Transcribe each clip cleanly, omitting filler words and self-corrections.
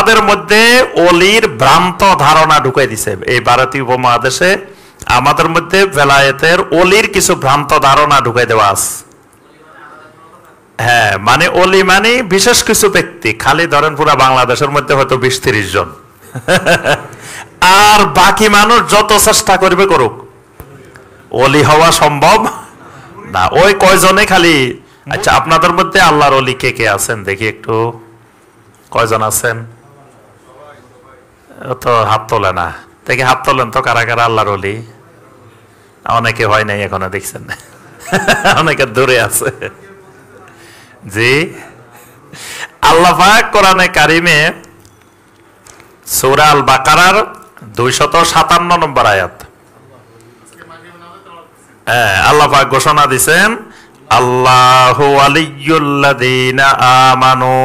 আমাদের মধ্যে অলির ভ্রান্ত ধারণা ঢুকাই দিছে। এই ভারতীয় উপমহাদেশে আমাদের মধ্যে বেলায়েতের অলির কিছু ভ্রান্ত ধারণা ঢুকাই দেওয়া আছে। হ্যাঁ, মানে অলি মানে বিশেষ কিছু ব্যক্তি, খালি ধরেন পুরা বাংলাদেশের মধ্যে হয়তো 20-30 জন, আর বাকি মানুষ যত চেষ্টা করবে করুক, অলি হওয়া সম্ভব না। ওই কয়জনে খালি। আচ্ছা, আপনাদের মধ্যে আল্লাহর অলি কে কে আছেন দেখি একটু, কয়জন আছেন? তো হাত তোলে না, দেখি হাত তোলেন তো কারা কারা আল্লাহর অলি। অনেকে হয় নাই এখনো, দেখছেন অনেকে দূরে আছে। জি, আল্লাহ পাক কোরআনে কারিমে সূরা আল বাকারার 257 নম্বর আয়াত, আল্লাহ পাক ঘোষণা দিবেন, আল্লাহু ওয়ালিয়ুল্লাযীনা আমানু,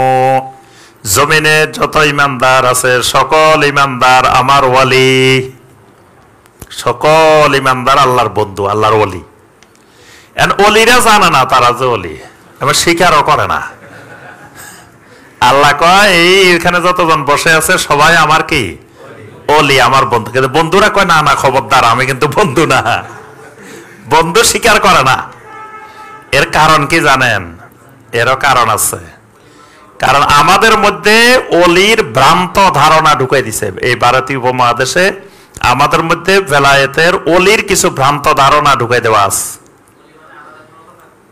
জমিনে যত ইমানদার আছে সকল ইমানদার আমার ওয়ালি। সকল ইমানদার আল্লাহর বন্ধু, আল্লাহর ওয়ালি। ওলিরা জানে না তারা যে ওলি, এবার স্বীকারও করে না। আল্লাহ কয় এইখানে যতজন বসে আছে সবাই আমার কি ওলি, আমার বন্ধু। কিন্তু বন্ধুরা কয় না না, খবরদার, আমি কিন্তু বন্ধু না। বন্ধু স্বীকার করে না। এর কারণ কি জানেন? এরও কারণ আছে। কারণ আমাদের মধ্যে অলির ভ্রান্ত ধারণা ঢুকাই দিছে। এই ভারতীয় উপমহাদেশে আমাদের মধ্যে বেলায়েতের অলির কিছু ভ্রান্ত ধারণা ঢুকাই দেওয়া আছে।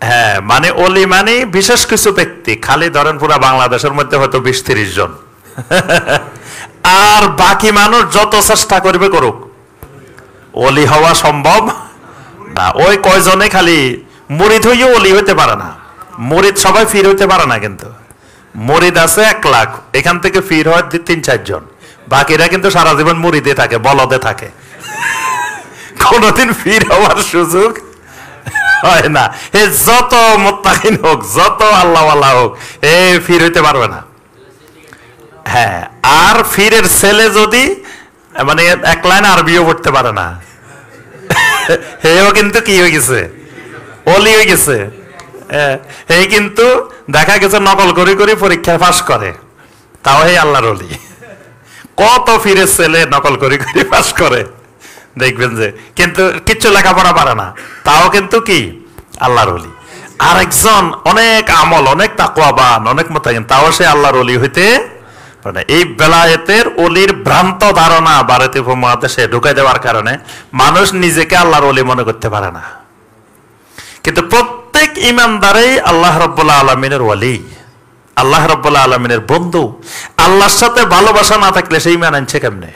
হ্যাঁ, মানে অলি মানে বিশেষ কিছু ব্যক্তি, খালি ধরেন পুরা বাংলাদেশের মধ্যে হয়তো 20-30 জন, আর বাকি মানুষ যত চেষ্টা করবে করুক, অলি হওয়া সম্ভব না। ওই কয়জনে খালি মুরিদ হইও অলি হইতে পারে না। মুরিদ সবাই ফির হইতে পারে না, কিন্তু মুরিদ আছে 1 লাখ, এখান থেকে ফির হয় 3-4 জন, বাকিরা কিন্তু সারা জীবন মুরিদে থাকে, বলদে থাকে, কোনদিন ফির হওয়ার সুযোগ হয় না। এ যত মুত্তাকিন হোক, যত আল্লাহওয়ালা হোক, এ ফির হইতে পারবে না। হ্যাঁ, আর ফিরের ছেলে যদি মানে 1 লাইন আরবিও পড়তে পারে না, হেও কিন্তু কি হয়ে গেছে, অলি হয়ে গেছে। এই কিন্তু দেখা গেছে নকল করে করে পরীক্ষায় পাস করে, তাও এই আল্লাহর অলি। কত ফিরের ছেলে নকল করে করে পাস করে দেখবেন যে, কিন্তু কিচ্ছু লেখাপড়া পারে না, তাও কিন্তু কি আল্লাহর ওলি। আর একজন অনেক আমল, অনেক তাকওয়াবান, অনেক মুত্তাকিন, তাও সে আল্লাহর ওলি হইতে পারে। এই বেলায়েতের ওলির ভ্রান্ত ধারণা ভারতীয় উপমহাদেশে ঢুকাই দেওয়ার কারণে মানুষ নিজেকে আল্লাহর ওলি মনে করতে পারে না। কিন্তু প্রত্যেক ইমানদারই আল্লাহ রাব্বুল আলামিনের ওলি, আল্লাহ রাব্বুল আলামিনের বন্ধু। আল্লাহর সাথে ভালোবাসা না থাকলে সে ঈমান আনছে কেমনে?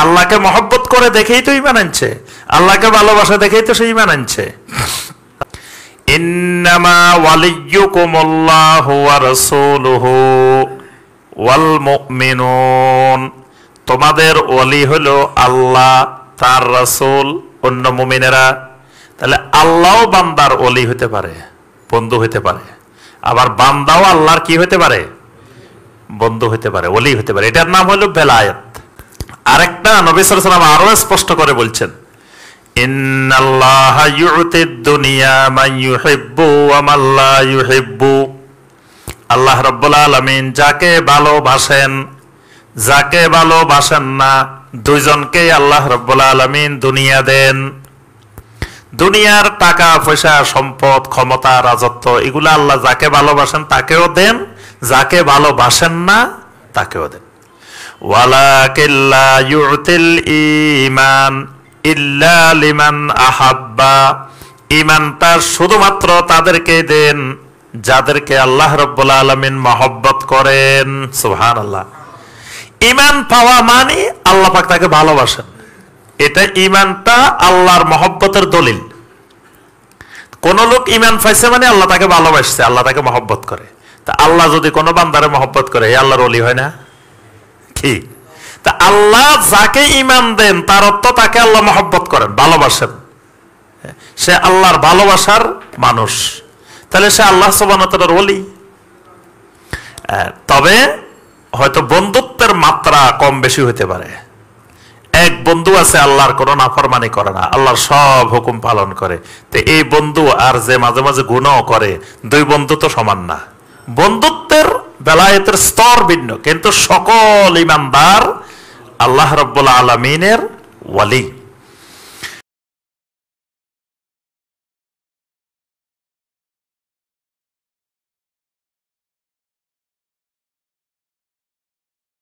আল্লাহকে মহব্বত করে দেখেই তো ঈমান আনছে, আল্লাহকে ভালোবাসা দেখেই তো সে ঈমান আনছে। ইন্নামা ওয়ালিয়্যুকুমুল্লাহু ওয়া রাসূলুহু ওয়াল মুমিনুন, তোমাদের ওলি হলো আল্লাহ, তার রাসূল, অন্য মুমিনেরা। তাহলে আল্লাহও বান্দার ওলি হতে পারে, বন্ধু হতে পারে, আবার বান্দাও আল্লাহর কি হতে পারে, বন্ধু হতে পারে, ওলি হতে পারে। এটার নাম হলো বেলায়েত। আরেকটা নবী সাল্লাল্লাহু আলাইহি ওয়াসাল্লাম আরো স্পষ্ট করে বলছেন, ইন্নাল্লাহা ইউতিদ দুনিয়া মান ইউহিব্বু ওয়া মান লা ইউহিব্বু, আল্লাহ রাব্বুল আলামিন যাকে ভালোবাসেন, যাকে ভালোবাসেন না, দুইজনকেই আল্লাহ রাব্বুল আলামিন দুনিয়া দেন। দুনিয়ার টাকা পয়সা, সম্পদ, ক্ষমতা, রাজত্ব, এগুলা আল্লাহ যাকে ভালোবাসেন তাকেও দেন, যাকে ভালোবাসেন না তাকেও দেন। ওয়ালাকিন লা ইউতিল ঈমান ইল্লা লিমান আহাব্বা, ঈমানটা শুধুমাত্র তাদেরকে দেন যাদেরকে আল্লাহ রাব্বুল আলামিন মহব্বত করেন। সুবহানাল্লাহ। ঈমান পাওয়া মানে আল্লাহ পাক তাকে ভালোবাসেন, এটা ঈমানটা আল্লাহর মহব্বতের দলিল। কোন লোক ঈমান পাইছে মানে আল্লাহ তাকে ভালোবাসছে, আল্লাহ তাকে মহব্বত করে। তা আল্লাহ যদি কোনো বান্দারে মহব্বত করে, এই আল্লাহর ওলি হয় না কি? তা আল্লাহ যাকে ঈমান দেন তার অর্থ তাকে আল্লাহ মহব্বত করেন, ভালোবাসেন, সে আল্লাহর ভালোবাসার মানুষ, তাহলে সে আল্লাহ সুবহানাহু ওয়া তাআলার ওলি। তবে হয়তো বন্ধুত্বের মাত্রা কম বেশি হতে পারে। এক বন্ধু আছে আল্লাহর কোনো নাফরমানি করে না, আল্লাহর সব হুকুম পালন করে, তো এই বন্ধু আর যে মাঝে মাঝে গুনাহ করে, দুই বন্ধু তো সমান না। বন্ধুত্বের বেলায়েতের স্তর ভিন্ন, কিন্তু সকল ইমানদার আল্লাহ রাব্বুল আলামিনের ওয়ালি।